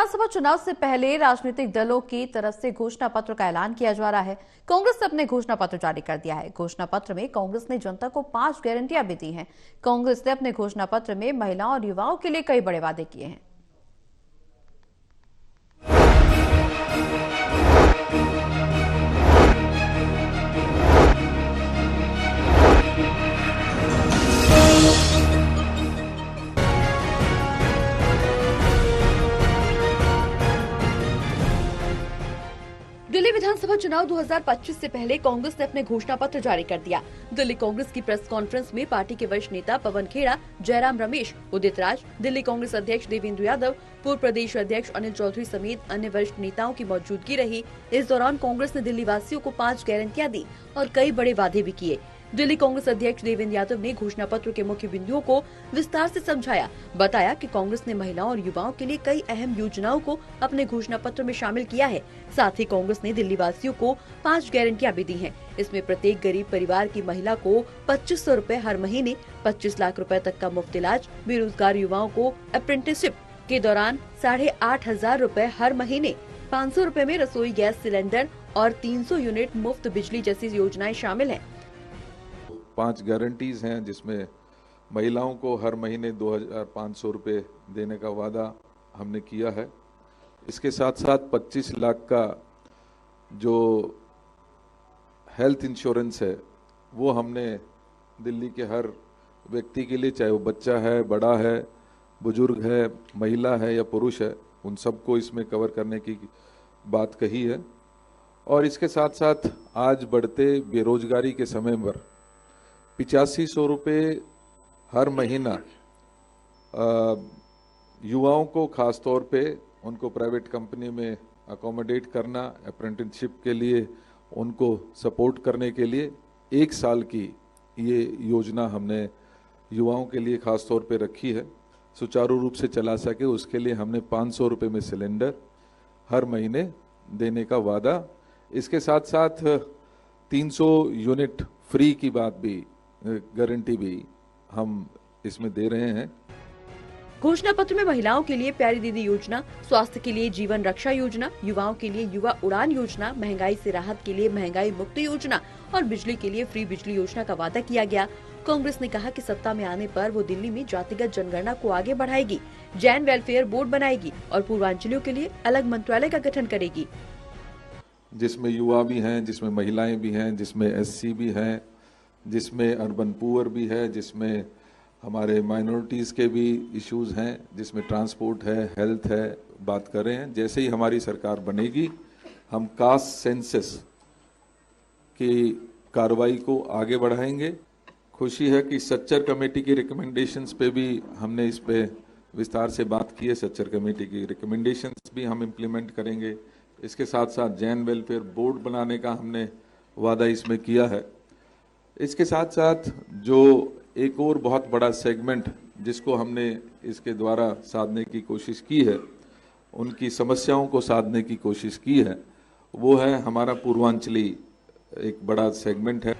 विधानसभा चुनाव से पहले राजनीतिक दलों की तरफ से घोषणा पत्र का ऐलान किया जा रहा है। कांग्रेस ने अपने घोषणा पत्र जारी कर दिया है। घोषणा पत्र में कांग्रेस ने जनता को 5 गारंटियां भी दी हैं। कांग्रेस ने अपने घोषणा पत्र में महिलाओं और युवाओं के लिए कई बड़े वादे किए हैं। दिल्ली विधानसभा चुनाव 2025 से पहले कांग्रेस ने अपने घोषणा पत्र जारी कर दिया। दिल्ली कांग्रेस की प्रेस कॉन्फ्रेंस में पार्टी के वरिष्ठ नेता पवन खेड़ा, जयराम रमेश, उदित राज, दिल्ली कांग्रेस अध्यक्ष देवेंद्र यादव, पूर्व प्रदेश अध्यक्ष अनिल चौधरी समेत अन्य वरिष्ठ नेताओं की मौजूदगी रही। इस दौरान कांग्रेस ने दिल्ली वासियों को 5 गारंटियां दी और कई बड़े वादे भी किए। दिल्ली कांग्रेस अध्यक्ष देवेंद्र यादव ने घोषणा पत्र के मुख्य बिंदुओं को विस्तार से समझाया। बताया कि कांग्रेस ने महिलाओं और युवाओं के लिए कई अहम योजनाओं को अपने घोषणा पत्र में शामिल किया है। साथ ही कांग्रेस ने दिल्ली वासियों को 5 गारंटियां भी दी हैं। इसमें प्रत्येक गरीब परिवार की महिला को 2500 रूपए हर महीने, 25 लाख रूपए तक का मुफ्त इलाज, बेरोजगार युवाओं को अप्रेंटिसशिप के दौरान 8,500 रूपए हर महीने, 500 रूपए में रसोई गैस सिलेंडर और 300 यूनिट मुफ्त बिजली जैसी योजनाएं शामिल हैं। 5 गारंटीज हैं जिसमें महिलाओं को हर महीने 2,500 रुपये देने का वादा हमने किया है। इसके साथ साथ 25 लाख का जो हेल्थ इंश्योरेंस है वो हमने दिल्ली के हर व्यक्ति के लिए, चाहे वो बच्चा है, बड़ा है, बुजुर्ग है, महिला है या पुरुष है, उन सबको इसमें कवर करने की बात कही है। और इसके साथ साथ आज बढ़ते बेरोजगारी के समय पर 8500 रुपये हर महीना युवाओं को खास तौर पे उनको प्राइवेट कंपनी में अकोमोडेट करना, अप्रेंटिसशिप के लिए उनको सपोर्ट करने के लिए 1 साल की ये योजना हमने युवाओं के लिए खास तौर पे रखी है। सुचारू रूप से चला सके उसके लिए हमने 500 रुपये में सिलेंडर हर महीने देने का वादा। इसके साथ साथ 300 यूनिट फ्री की बात भी, गारंटी भी हम इसमें दे रहे हैं। घोषणा पत्र में महिलाओं के लिए प्यारी दीदी योजना, स्वास्थ्य के लिए जीवन रक्षा योजना, युवाओं के लिए युवा उड़ान योजना, महंगाई से राहत के लिए महंगाई मुक्ति योजना और बिजली के लिए फ्री बिजली योजना का वादा किया गया। कांग्रेस ने कहा कि सत्ता में आने पर वो दिल्ली में जातिगत जनगणना को आगे बढ़ाएगी, जैन वेलफेयर बोर्ड बनाएगी और पूर्वांचलियों के लिए अलग मंत्रालय का गठन करेगी, जिसमें युवा भी हैं, जिसमें महिलाएं भी हैं, जिसमें SC भी हैं, जिसमें अर्बन पुअर भी है, जिसमें हमारे माइनॉरिटीज़ के भी इश्यूज हैं, जिसमें ट्रांसपोर्ट है, हेल्थ है, बात कर रहे हैं। जैसे ही हमारी सरकार बनेगी हम कास्ट सेंसस की कार्रवाई को आगे बढ़ाएंगे। खुशी है कि सच्चर कमेटी की रिकमेंडेशंस पे भी हमने इस पे विस्तार से बात की है। सच्चर कमेटी की रिकमेंडेशंस भी हम इम्प्लीमेंट करेंगे। इसके साथ साथ जैन वेलफेयर बोर्ड बनाने का हमने वादा इसमें किया है। इसके साथ साथ जो एक और बहुत बड़ा सेगमेंट जिसको हमने इसके द्वारा साधने की कोशिश की है, उनकी समस्याओं को साधने की कोशिश की है, वो है हमारा पूर्वांचली एक बड़ा सेगमेंट है।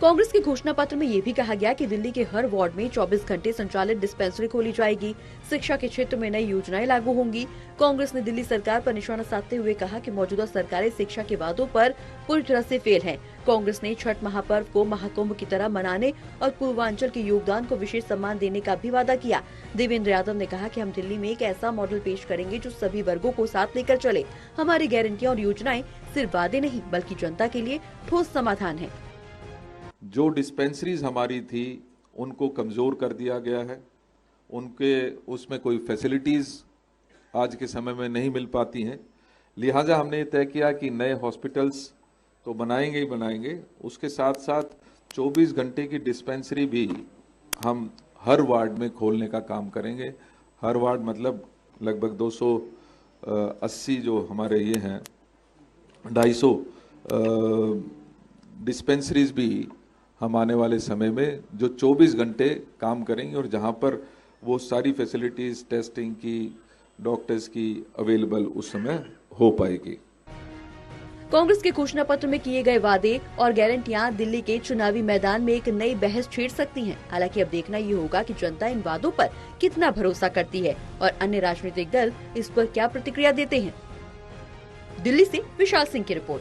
कांग्रेस के घोषणा पत्र में ये भी कहा गया कि दिल्ली के हर वार्ड में 24 घंटे संचालित डिस्पेंसरी खोली जाएगी। शिक्षा के क्षेत्र में नई योजनाएं लागू होंगी। कांग्रेस ने दिल्ली सरकार पर निशाना साधते हुए कहा कि मौजूदा सरकारें शिक्षा के वादों पर पूरी तरह से फेल है। कांग्रेस ने छठ महापर्व को महाकुंभ की तरह मनाने और पूर्वांचल के योगदान को विशेष सम्मान देने का भी वादा किया। देवेंद्र यादव ने कहा कि हम दिल्ली में एक ऐसा मॉडल पेश करेंगे जो सभी वर्गों को साथ लेकर चले। हमारी गारंटियां और योजनाएं सिर्फ वादे नहीं बल्कि जनता के लिए ठोस समाधान है। जो डिस्पेंसरीज हमारी थी उनको कमज़ोर कर दिया गया है, उनके उसमें कोई फैसिलिटीज़ आज के समय में नहीं मिल पाती हैं। लिहाजा हमने तय किया कि नए हॉस्पिटल्स तो बनाएंगे ही बनाएंगे, उसके साथ साथ 24 घंटे की डिस्पेंसरी भी हम हर वार्ड में खोलने का काम करेंगे। हर वार्ड मतलब लगभग 280 जो हमारे ये हैं, 250 डिस्पेंसरीज भी हम आने वाले समय में जो 24 घंटे काम करेंगे और जहां पर वो सारी फैसिलिटीज़ टेस्टिंग की, डॉक्टर्स की अवेलेबल उस समय हो पाएगी। कांग्रेस के घोषणा पत्र में किए गए वादे और गारंटियां दिल्ली के चुनावी मैदान में एक नई बहस छेड़ सकती हैं। हालांकि अब देखना ये होगा कि जनता इन वादों पर कितना भरोसा करती है और अन्य राजनीतिक दल इस पर क्या प्रतिक्रिया देते हैं। दिल्ली से विशाल सिंह की रिपोर्ट।